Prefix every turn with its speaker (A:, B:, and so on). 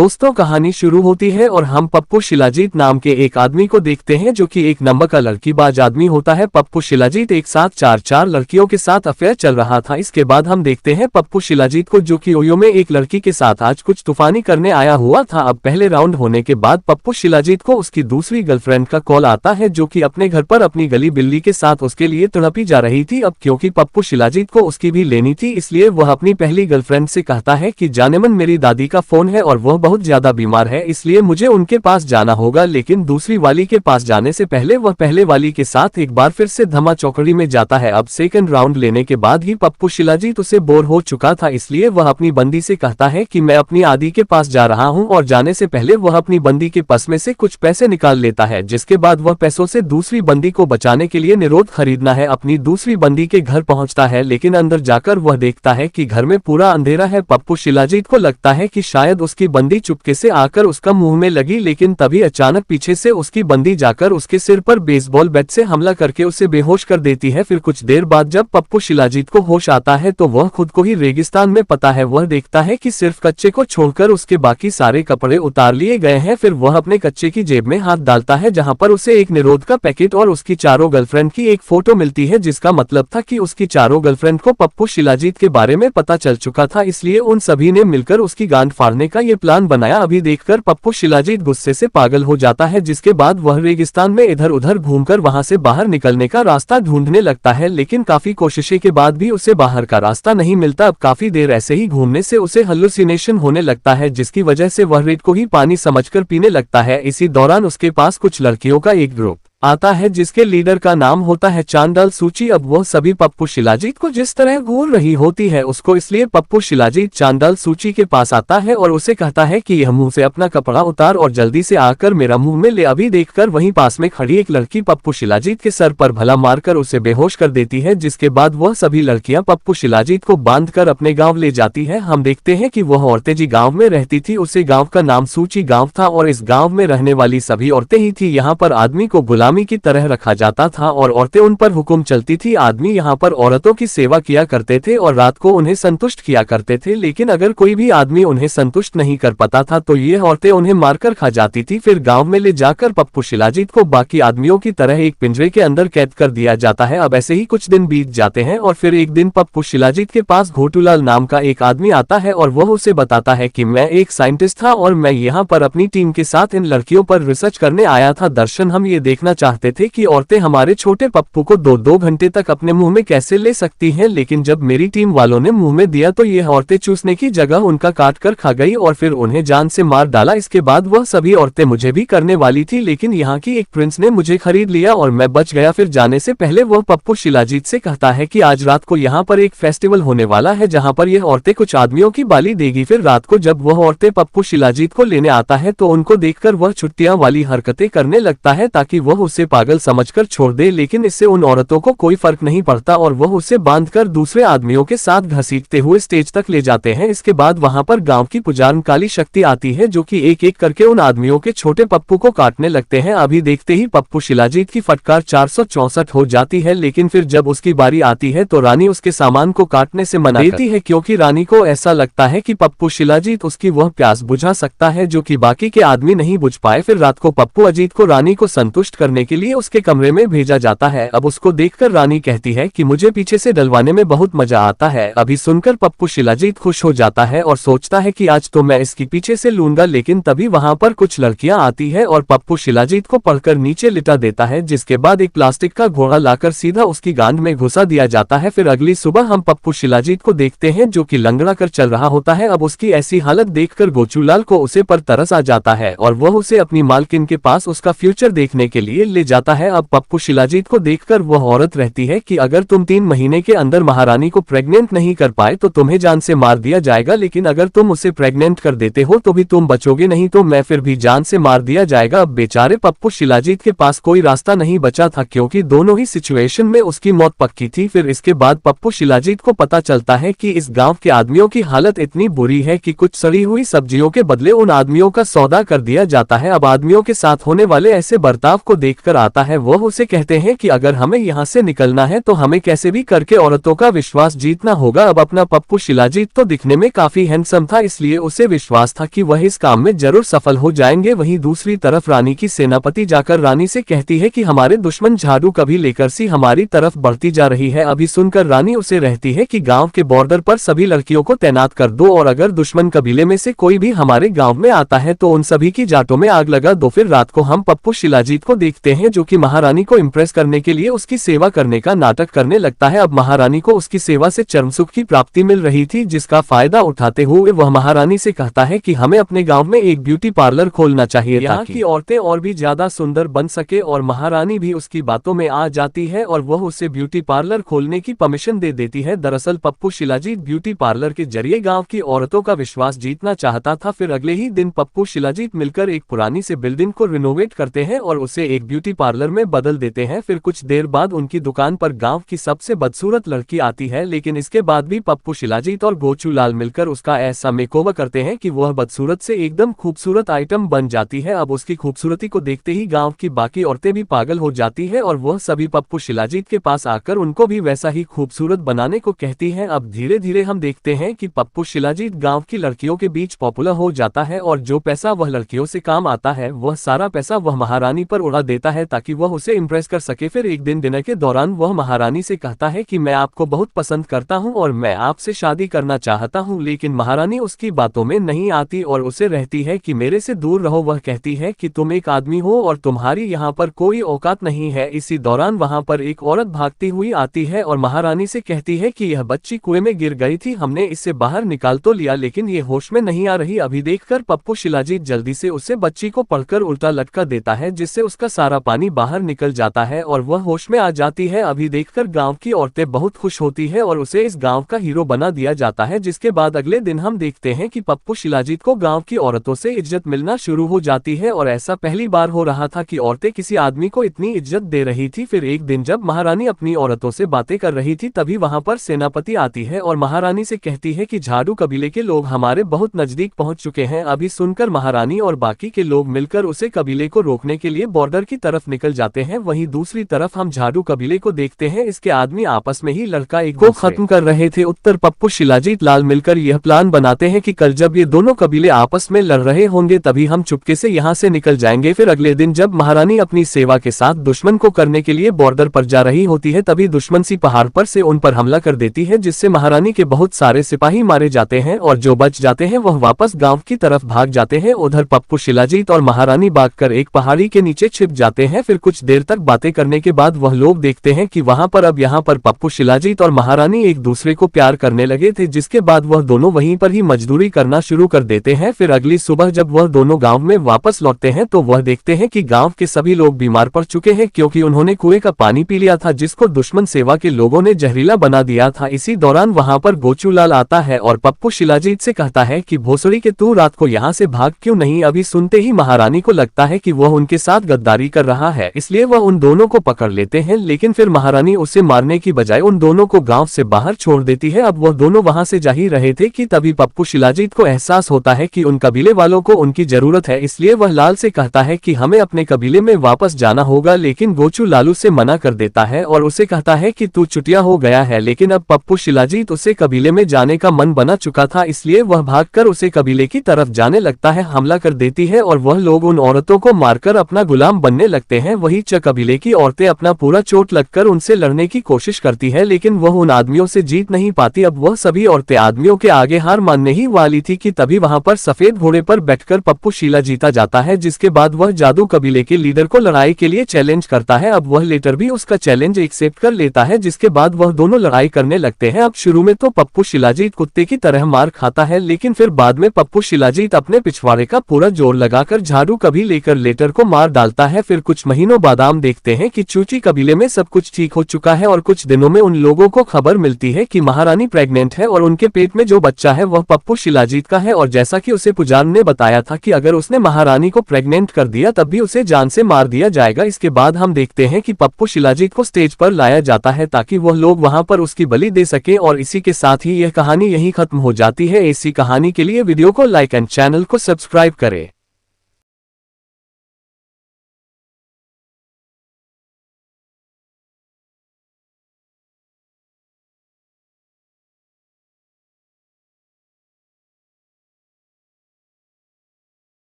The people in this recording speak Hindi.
A: दोस्तों, कहानी शुरू होती है और हम पप्पू शिलाजीत नाम के एक आदमी को देखते हैं जो कि एक नंबर का लड़कीबाज आदमी होता है। पप्पू शिलाजीत एक साथ चार लड़कियों के साथ अफेयर चल रहा था। इसके बाद हम देखते हैं पप्पू शिलाजीत को जो कि ओयो में एक लड़की के साथ आज कुछ तूफानी करने आया हुआ था। अब पहले राउंड होने के बाद पप्पू शिलाजीत को उसकी दूसरी गर्लफ्रेंड का कॉल आता है जो कि अपने घर पर अपनी गली बिल्ली के साथ उसके लिए तड़पी जा रही थी। अब क्योंकि पप्पू शिलाजीत को उसकी भी लेनी थी, इसलिए वह अपनी पहली गर्लफ्रेंड से कहता है कि जानेमन, मेरी दादी का फोन है और वह बहुत ज्यादा बीमार है, इसलिए मुझे उनके पास जाना होगा। लेकिन दूसरी वाली के पास जाने से पहले वह पहले वाली के साथ एक बार फिर से धमा चौकड़ी में जाता है। अब सेकंड राउंड लेने के बाद ही पप्पू शिलाजीत उसे बोर हो चुका था, इसलिए वह अपनी बंदी से कहता है कि मैं अपनी आदी के पास जा रहा हूं, और जाने से पहले वह अपनी बंदी के पर्स में से कुछ पैसे निकाल लेता है, जिसके बाद वह पैसों से दूसरी बंदी को बचाने के लिए निरोध खरीदना है। अपनी दूसरी बंदी के घर पहुंचता है, लेकिन अंदर जाकर वह देखता है कि घर में पूरा अंधेरा है। पप्पू शिलाजीत को लगता है कि शायद उसकी बंदी चुपके से आकर उसका मुंह में लगी, लेकिन तभी अचानक पीछे से उसकी बंदी जाकर उसके सिर पर बेसबॉल बैट से हमला करके उसे बेहोश कर देती है। फिर कुछ देर बाद जब पप्पू शिलाजीत को होश आता है तो वह खुद को ही रेगिस्तान में पता है। वह देखता है कि सिर्फ कच्चे को छोड़कर उसके बाकी सारे कपड़े उतार लिए गए हैं। फिर वह अपने कच्चे की जेब में हाथ डालता है, जहां पर उसे एक निरोध का पैकेट और उसकी चारों गर्लफ्रेंड की एक फोटो मिलती है, जिसका मतलब था कि उसकी चारों गर्लफ्रेंड को पप्पू शिलाजीत के बारे में पता चल चुका था, इसलिए उन सभी ने मिलकर उसकी गांड फाड़ने का ये प्लान बनाया। अभी देखकर पप्पू शिलाजीत गुस्से से पागल हो जाता है, जिसके बाद वह रेगिस्तान में इधर उधर घूमकर वहां से बाहर निकलने का रास्ता ढूंढने लगता है, लेकिन काफी कोशिशें के बाद भी उसे बाहर का रास्ता नहीं मिलता। अब काफी देर ऐसे ही घूमने से उसे हल्यूसिनेशन होने लगता है, जिसकी वजह से वह रेत को ही पानी समझकर पीने लगता है। इसी दौरान उसके पास कुछ लड़कियों का एक ग्रुप आता है, जिसके लीडर का नाम होता है चांडाल सूची। अब वह सभी पप्पू शिलाजीत को जिस तरह घूर रही होती है उसको, इसलिए पप्पू शिलाजीत चांडाल सूची के पास आता है और उसे कहता है कि यह मुंह से अपना कपड़ा उतार और जल्दी से आकर मेरा मुंह में ले। अभी देखकर वहीं पास में खड़ी एक लड़की पप्पू शिलाजीत के सर पर भला मारकर उसे बेहोश कर देती है, जिसके बाद वह सभी लड़कियां पप्पू शिलाजीत को बांधकर अपने गाँव ले जाती है। हम देखते हैं कि वह औरतें जी गाँव में रहती थी, उसे गाँव का नाम सूची गाँव था और इस गाँव में रहने वाली सभी औरतें ही थी। यहाँ पर आदमी को गुलामी की तरह रखा जाता था और औरतें उन पर हुक्म चलती थी। आदमी यहाँ पर औरतों की सेवा किया करते थे और रात को उन्हें संतुष्ट किया करते थे, लेकिन अगर कोई भी आदमी उन्हें संतुष्ट नहीं कर पाता था तो ये औरतें उन्हें मारकर खा जाती थी। फिर गांव में ले जाकर पप्पू शिलाजीत को बाकी आदमियों की तरह एक पिंजरे के अंदर कैद कर दिया जाता है। अब ऐसे ही कुछ दिन बीत जाते हैं और फिर एक दिन पप्पू शिलाजीत के पास घोटूलाल नाम का एक आदमी आता है और वह उसे बताता है कि मैं एक साइंटिस्ट था और मैं यहाँ पर अपनी टीम के साथ इन लड़कियों पर रिसर्च करने आया था। दर्शन, हम ये देखना चाहते थे कि औरतें हमारे छोटे पप्पू को 2-2 घंटे तक अपने मुंह में कैसे ले सकती हैं, लेकिन जब मेरी टीम वालों ने मुंह में दिया तो ये औरतें चूसने की जगह उनका काट कर खा गई और फिर उन्हें जान से मार डाला। इसके बाद वह सभी औरतें मुझे भी करने वाली थी, लेकिन यहाँ की एक प्रिंस ने मुझे खरीद लिया और मैं बच गया। फिर जाने से पहले वह पप्पू शिलाजीत से कहता है कि आज रात को यहाँ पर एक फेस्टिवल होने वाला है जहाँ पर यह औरतें कुछ आदमियों की बाली देगी। फिर रात को जब वह औरतें पप्पू शिलाजीत को लेने आता है तो उनको देखकर वह छुट्टियां वाली हरकतें करने लगता है ताकि वह उसे पागल समझकर छोड़ दे, लेकिन इससे उन औरतों को कोई फर्क नहीं पड़ता और वह उसे बांधकर दूसरे आदमियों के साथ घसीटते हुए स्टेज तक ले जाते हैं। इसके बाद वहां पर गांव की पुजारन काली शक्ति आती है जो कि एक एक करके उन आदमियों के छोटे पप्पू को काटने लगते हैं। अभी देखते ही पप्पू शिलाजीत की फटकार 464 हो जाती है, लेकिन फिर जब उसकी बारी आती है तो रानी उसके सामान को काटने से मना देती है, क्योंकि रानी को ऐसा लगता है कि पप्पू शिलाजीत उसकी वह प्यास बुझा सकता है जो कि बाकी के आदमी नहीं बुझ पाए। फिर रात को पप्पू अजीत को रानी को संतुष्ट करने के लिए उसके कमरे में भेजा जाता है। अब उसको देखकर रानी कहती है कि मुझे पीछे से डलवाने में बहुत मजा आता है। अभी सुनकर पप्पू शिलाजीत खुश हो जाता है और सोचता है कि आज तो मैं इसकी पीछे से लूंगा, लेकिन तभी वहां पर कुछ लड़कियां आती है और पप्पू शिलाजीत को पकड़कर नीचे लिटा देता है, जिसके बाद एक प्लास्टिक का घोड़ा लाकर सीधा उसकी गांड में घुसा दिया जाता है। फिर अगली सुबह हम पप्पू शिलाजीत को देखते हैं जो कि लंगड़ा कर चल रहा होता है। अब उसकी ऐसी हालत देखकर गोचूलाल को उसे पर तरस आ जाता है और वह उसे अपनी मालकिन के पास उसका फ्यूचर देखने के लिए ले जाता है। अब पप्पू शिलाजीत को देखकर वह औरत रहती है कि अगर तुम 3 महीने के अंदर महारानी को प्रेग्नेंट नहीं कर पाए तो तुम्हें जान से मार दिया जाएगा, लेकिन अगर तुम उसे प्रेग्नेंट कर देते हो तो भी तुम बचोगे, नहीं तो मैं फिर भी जान से मार दिया जाएगा। अब बेचारे पप्पू शिलाजीत के पास कोई रास्ता नहीं बचा था, क्योंकि दोनों ही सिचुएशन में उसकी मौत पक्की थी। फिर इसके बाद पप्पू शिलाजीत को पता चलता है कि इस गांव के आदमियों की हालत इतनी बुरी है कि कुछ सड़ी हुई सब्जियों के बदले उन आदमियों का सौदा कर दिया जाता है। अब आदमियों के साथ होने वाले ऐसे बर्ताव को देखकर आता है, वह उसे कहते हैं कि अगर हमें यहाँ से निकलना है तो हमें कैसे भी करके औरतों का विश्वास जीतना होगा। अब अपना पप्पू शिलाजीत तो दिखने में काफी हैंडसम था, इसलिए उसे विश्वास था कि वह इस काम में जरूर सफल हो जाएंगे। वहीं दूसरी तरफ रानी की सेनापति जाकर रानी से कहती है कि हमारे दुश्मन झाड़ू कभी लेकर सी हमारी तरफ बढ़ती जा रही है। अभी सुनकर रानी उसे रहती है कि गांव के बॉर्डर पर सभी लड़कियों को तैनात कर दो, और अगर दुश्मन कबीले में से कोई भी हमारे गांव में आता है तो उन सभी की जाटों में आग लगा दो। फिर रात को हम पप्पू शिलाजीत को देखते हैं जो कि महारानी को इम्प्रेस करने के लिए उसकी सेवा करने का नाटक करने लगता है। अब महारानी को उसकी सेवा से चरमसुख की प्राप्ति मिल रही थी, जिसका फायदा उठाते हुए वह महारानी से कहता है कि हमें अपने गाँव में एक ब्यूटी पार्लर खोलना चाहिए, यहाँ की औरतें और भी ज्यादा सुंदर बन सके। और महारानी भी उसकी बातों में आ जाती है और वह उसे ब्यूटी पार्लर खोलने की परमिशन दे देती है। दरअसल पप्पू शिलाजीत ब्यूटी पार्लर के जरिए गांव की औरतों का विश्वास जीतना चाहता था। फिर अगले ही दिन पप्पू शिलाजीत मिलकर एक पुरानी से बिल्डिंग को रिनोवेट करते हैं और उसे एक ब्यूटी पार्लर में बदल देते हैं। फिर कुछ देर बाद उनकी दुकान पर गांव की सबसे बदसूरत लड़की आती है, लेकिन इसके बाद भी पप्पू शिलाजीत और गोचूलाल मिलकर उसका ऐसा मेकओवर करते हैं कि वह बदसूरत से एकदम खूबसूरत आइटम बन जाती है। अब उसकी खूबसूरती को देखते ही गाँव की बाकी औरतें भी पागल हो जाती है और वह सभी पप्पू शिलाजीत के पास आकर उनको भी वैसा ही खूबसूरत बनाने को कहती हैं। अब धीरे धीरे हम देखते हैं कि पप्पू शिलाजीत गांव की लड़कियों के बीच पॉपुलर हो जाता है और जो पैसा वह लड़कियों से काम आता है वह सारा पैसा वह महारानी पर उड़ा देता है ताकि वह उसे इम्प्रेस कर सके। फिर एक दिन डिनर के दौरान वह महारानी से कहता है कि मैं आपको बहुत पसंद करता हूं और मैं आपसे शादी करना चाहता हूं, लेकिन महारानी उसकी बातों में नहीं आती और उसे रहती है कि मेरे से दूर रहो। वह कहती है कि तुम एक आदमी हो और तुम्हारी यहाँ पर कोई औकात नहीं है। इसी दौरान वहाँ पर एक औरत भागती हुई आती है और महारानी से कहती है कि यह बच्ची कुएं में गिर गई थी, हमने इससे बाहर निकाल तो लिया लेकिन ये होश में नहीं आ रही। अभी देखकर पप्पू शिलाजीत जल्दी से उसे बच्ची को पकड़कर उल्टा लटका देता है, जिससे उसका सारा पानी बाहर निकल जाता है और वह होश में आ जाती है। अभी देखकर गांव की औरतें बहुत खुश होती है और उसे इस गांव का हीरो बना दिया जाता है। जिसके बाद अगले दिन हम देखते हैं कि पप्पू शिलाजीत को गाँव की औरतों से इज्जत मिलना शुरू हो जाती है और ऐसा पहली बार हो रहा था कि औरतें किसी आदमी को इतनी इज्जत दे रही थी। फिर एक दिन जब महारानी अपनी औरतों से बातें कर रही थी तभी वहां पर सेनापति आती है और महारानी से कहती है कि झाड़ू कबीले के लोग हमारे बहुत नजदीक पहुंच चुके हैं। अभी सुनकर महारानी और बाकी के लोग मिलकर उसे कबीले को रोकने के लिए बॉर्डर की तरफ निकल जाते हैं। वहीं दूसरी तरफ हम झाड़ू कबीले को देखते हैं, इसके आदमी आपस में ही लड़का एक को खत्म कर रहे थे। उत्तर पप्पू शिलाजीत लाल मिलकर यह प्लान बनाते हैं कि कल जब ये दोनों कबीले आपस में लड़ रहे होंगे तभी हम चुपके से यहाँ से निकल जाएंगे। फिर अगले दिन जब महारानी अपनी सेवा के साथ दुश्मन को करने के लिए बॉर्डर पर जा रही होती है तभी दुश्मन सी पहाड़ पर से उन पर हमला कर देती है, जिससे महारानी के बहुत सारे सिपाही मारे जाते हैं और जो बच जाते हैं वह वापस गांव की तरफ भाग जाते हैं। उधर पप्पू शिलाजीत और महारानी भागकर एक पहाड़ी के नीचे छिप जाते हैं। फिर कुछ देर तक बातें करने के बाद वह लोग देखते हैं कि वहां पर अब यहाँ पर पप्पू शिलाजीत और महारानी एक दूसरे को प्यार करने लगे थे, जिसके बाद वह दोनों वहीं पर ही मजदूरी करना शुरू कर देते हैं। फिर अगली सुबह जब वह दोनों गाँव में वापस लौटते हैं तो वह देखते हैं कि गाँव के सभी लोग बीमार पड़ चुके हैं, क्योंकि उन्होंने कुएं का पानी पी लिया था जिसको दुश्मन सेवा के लोगों ने जहरीला बना दिया था। इसी दौरान वहां पर गोचूलाल आता है और पप्पू शिलाजीत से कहता है कि भोसड़ी के तू रात को यहाँ से भाग क्यों नहीं। अभी सुनते ही महारानी को लगता है कि वह उनके साथ गद्दारी कर रहा है, इसलिए वह उन दोनों को पकड़ लेते हैं, लेकिन फिर महारानी उसे मारने की बजाय उन दोनों को गाँव से बाहर छोड़ देती है। अब वह दोनों वहां से जा ही रहे थे कि तभी पप्पू शिलाजीत को एहसास होता है कि उन कबीले वालों को उनकी जरूरत है, इसलिए वह लाल से कहता है कि हमें अपने कबीले में वापस जाना होगा, लेकिन गोचू लालू से मना कर देता है और उसे कहता है कि तू चुटिया हो गया है। लेकिन अब पप्पू शिलाजीत उसे कबीले में जाने का मन बना चुका था, इसलिए वह भागकर उसे कबीले की तरफ जाने लगता है। हमला कर देती है और वह लोग उन औरतों को मारकर अपना गुलाम बनने लगते हैं। वही च कबीले की औरतें अपना पूरा चोट लगकर उनसे लड़ने की कोशिश करती है, लेकिन वह उन आदमियों से जीत नहीं पाती। अब वह सभी औरतें आदमियों के आगे हार मानने ही वाली थी कि तभी वहां पर सफेद घोड़े पर बैठकर पप्पू शिला जीता जाता है, जिसके बाद वह जादू कबीले के लीडर को लड़ाई के लिए चैलेंज करता है। अब वह लेटर भी उसका चैलेंज एक्सेप्ट कर लेता है, जिसके बाद वह दोनों लड़ाई करने लगते हैं। अब शुरू में तो पप्पू शिलाजीत कुत्ते की तरह मार खाता है, लेकिन फिर बाद में पप्पू शिलाजीत अपने पिछवाड़े का पूरा जोर लगाकर झाड़ू कभी लेकर लेटर को मार डालता है। फिर कुछ महीनों बाद हम देखते हैं कि चूची कबीले में सब कुछ ठीक हो चुका है और कुछ दिनों में उन लोगों को खबर मिलती है कि महारानी प्रेग्नेंट है और उनके पेट में जो बच्चा है वह पप्पू शिलाजीत का है। और जैसा कि उसे पुजान ने बताया था कि अगर उसने महारानी को प्रेग्नेंट कर दिया तब भी उसे जान से मार दिया जाएगा। इसके बाद हम देखते हैं कि पप्पू शिलाजीत को स्टेज पर लाया जाता है ताकि वह लोग वहां पर उसकी बलि दे सके। और इसी के साथ ही यह कहानी यहीं खत्म हो जाती है। ऐसी कहानी के लिए वीडियो को लाइक एंड चैनल को सब्सक्राइब करें।